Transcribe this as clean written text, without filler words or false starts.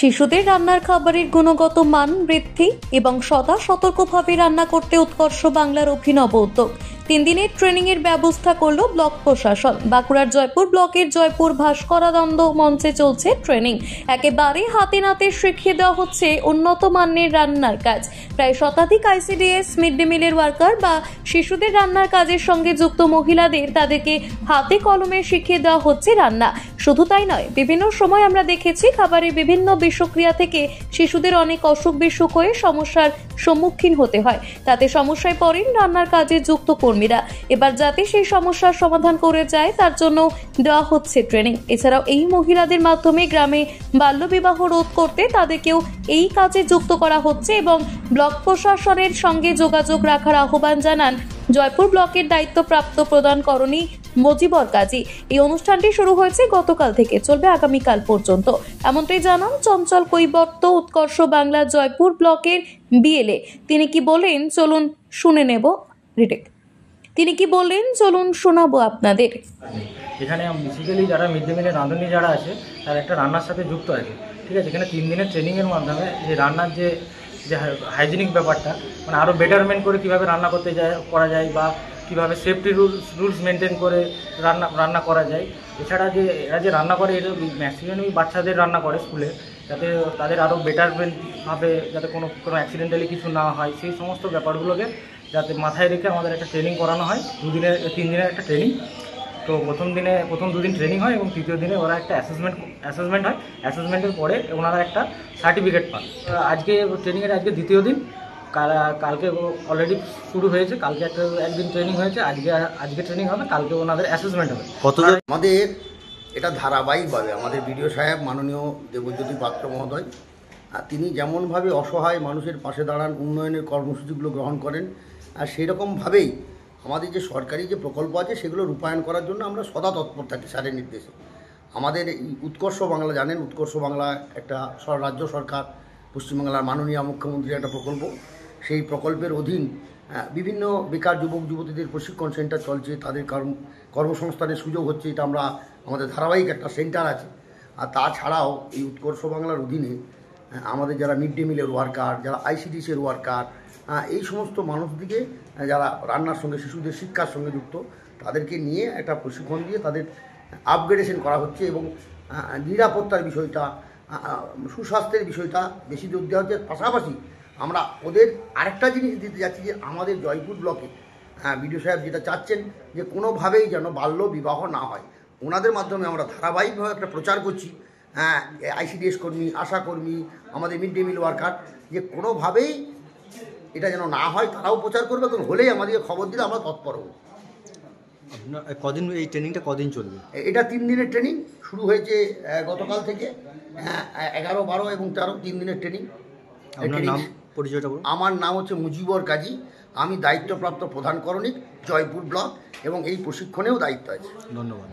শিশুদের রান্নার খাবারের গুণগত মান বৃদ্ধি এবং সদা সতর্কভাবে রান্না করতে উৎকর্ষ বাংলার অভিনব উদ্যোগ। 3 দিনের ট্রেনিং এর ব্যবস্থা করল ব্লক প্রশাসন। বাঁকুড়ার জয়পুর ব্লকের জয়পুর ভাস্করানন্দ মঞ্চে চলছে ট্রেনিং। একেবারে হাতে নাতে শিখিয়ে দেওয়া হচ্ছে উন্নত মানের রান্নার কাজ। প্রায় শতাধিক আইসিডিএস, মিড ডে মিলের ওয়ার্কার বা শিশুদের রান্নার কাজের সঙ্গে যুক্ত মহিলাদের তাদেরকে হাতে কলমে শিখিয়ে দেওয়া হচ্ছে রান্না। শুধু তাই নয়, বিভিন্ন সময় আমরা দেখেছি খাবারের বিভিন্ন বিষক্রিয়া থেকে শিশুদের অনেক অসুখ বিসুখ হয়ে সমস্যার সম্মুখীন হতে হয়। তাতে সমস্যায় পড়েন রান্নার কাজে যুক্ত কর্মীরা। এবার যাতে সেই সমস্যার সমাধান করে যায় তার জন্য দেওয়া হচ্ছে ট্রেনিং। এছাড়াও এই মহিলাদের মাধ্যমে গ্রামে বাল্যবিবাহ রোধ করতে তাদেরকেও এই কাজে যুক্ত করা হচ্ছে এবং ব্লক প্রশাসনের সঙ্গে যোগাযোগ রাখার আহ্বান জানান জয়পুর ব্লকের দায়িত্বপ্রাপ্ত প্রধানকরণী মজিবর কাজী। এই অনুষ্ঠানটি শুরু হয়েছে গতকাল থেকে, চলবে আগামীকাল পর্যন্ত, এমনটাই জানান চঞ্চল কৈবর্ত, উৎকর্ষ বাংলা জয়পুর ব্লকের বিএলএ। তিনি কি বলেন চলুন শুনে নেব। তিনি কি বললেন চলুন শোনাবো আপনাদের। এখানে বেসিক্যালি যারা মিড ডে মিলের রাঁধুনি যারা আছে তারা একটা রান্নার সাথে যুক্ত আছে, ঠিক আছে। এখানে 3 দিনের ট্রেনিংয়ের মাধ্যমে যে রান্নার যে হাইজিনিক ব্যাপারটা, মানে আরও বেটারমেন্ট করে কীভাবে রান্না করা যায় বা কীভাবে সেফটি রুলস মেনটেন করে রান্না করা যায়। এছাড়া যে এরা যে রান্না করে, এটা ম্যাক্সিমামই বাচ্চাদের রান্না করে স্কুলে, যাতে তাদের আরও বেটারমেন্টভাবে যাতে কোনো অ্যাক্সিডেন্টালি কিছু না হয়, সেই সমস্ত ব্যাপারগুলোকে যাতে মাথায় রেখে আমাদের একটা ট্রেনিং করানো হয়। 3 দিনের একটা ট্রেনিং। তো প্রথম 2 দিন ট্রেনিং হয় এবং তৃতীয় দিনে ওরা একটা অ্যাসেসমেন্ট হয়। অ্যাসেসমেন্টের পরে ওনারা একটা সার্টিফিকেট পান। আজকে ট্রেনিংয়ের আজকে দ্বিতীয় দিন। কালকে অলরেডি শুরু হয়েছে, কালকে একদিন ট্রেনিং হয়েছে, আজকে ট্রেনিং হবে, কালকে ওনাদের অ্যাসেসমেন্ট হবে। আমাদের এটা ধারাবাহিকভাবে আমাদের বিডিও সাহেব মাননীয় দেবজ্যোতি পাত্র মহোদয়, তিনি যেমনভাবে অসহায় মানুষের পাশে দাঁড়ান, উন্নয়নের কর্মসূচিগুলো গ্রহণ করেন, আর সেই রকমভাবেই আমাদের যে সরকারি যে প্রকল্প আছে সেগুলো রূপায়ণ করার জন্য আমরা সদা তৎপর থাকি স্যারের নির্দেশে। আমাদের এই উৎকর্ষ বাংলা জানেন, উৎকর্ষ বাংলা একটা রাজ্য সরকার, পশ্চিমবাংলার মাননীয় মুখ্যমন্ত্রীর একটা প্রকল্প। সেই প্রকল্পের অধীন বিভিন্ন বেকার যুবক যুবতীদের প্রশিক্ষণ সেন্টার চলছে, তাদের কর্মসংস্থানের সুযোগ হচ্ছে। এটা আমাদের ধারাবাহিক একটা সেন্টার আছে। আর তাছাড়াও এই উৎকর্ষ বাংলার অধীনে আমাদের যারা মিড ডে মিলের ওয়ার্কার, যারা আইসিডিএসের ওয়ার্কার, এই সমস্ত মানুষদিকে যারা রান্নার সঙ্গে শিশুদের শিক্ষার সঙ্গে যুক্ত, তাদেরকে নিয়ে একটা প্রশিক্ষণ দিয়ে তাদের আপগ্রেডেশন করা হচ্ছে এবং নিরাপত্তার বিষয়টা, সুস্বাস্থ্যের বিষয়টা বেশি জোর দেওয়া হচ্ছে। পাশাপাশি আমরা ওদের আরেকটা জিনিস দিতে যাচ্ছি যে আমাদের জয়পুর ব্লকে বিডিও সাহেব যেটা চাচ্ছেন যে কোনোভাবেই যেন বাল্য বিবাহ না হয়, ওনাদের মাধ্যমে আমরা ধারাবাহিকভাবে একটা প্রচার করছি। আইসিডিএস কর্মী, আশা কর্মী, আমাদের মিড ডে মিল ওয়ার্কার, যে কোনোভাবেই এটা যেন না হয় তারাও প্রচার করবে এবং হলেই আমাদেরকে খবর দিলে আমরা তৎপর হব। আপনার কদিন এই ট্রেনিংটা কদিন চলবে? এটা 3 দিনের ট্রেনিং শুরু হয়েছে গতকাল থেকে। 11, 12 এবং 13 3 দিনের ট্রেনিং। আপনার নাম, পরিচয়টা বলুন। আমার নাম হচ্ছে মুজিবর কাজী, আমি দায়িত্বপ্রাপ্ত প্রধান করণিক জয়পুর ব্লক এবং এই প্রশিক্ষণেও দায়িত্ব আছে। ধন্যবাদ।